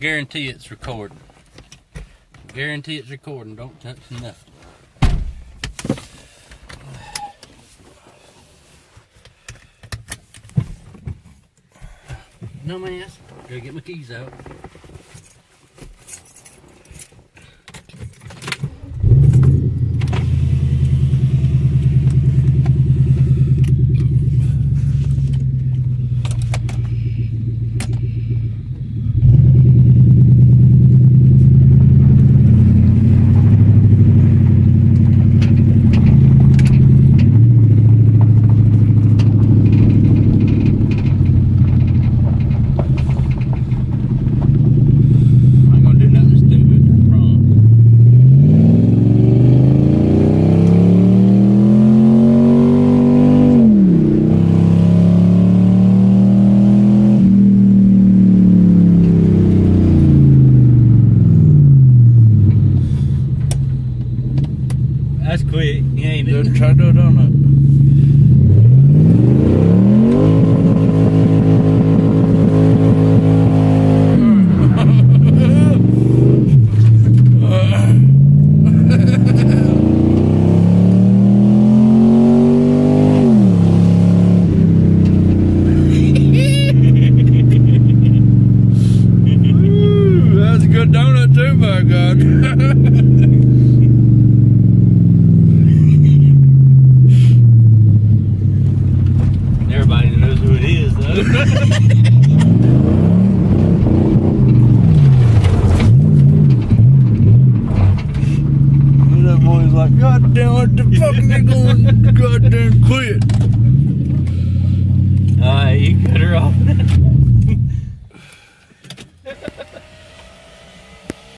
Guarantee it's recording. Guarantee it's recording. Don't touch nothing. No mess. Gotta get my keys out. That's quick, ain't it? Just try to do it on it. That's a good donut too, by God. Everybody knows who it is, though. That boy's like, God damn, what the fuck are they going goddamn quit? Alright, you cut her off.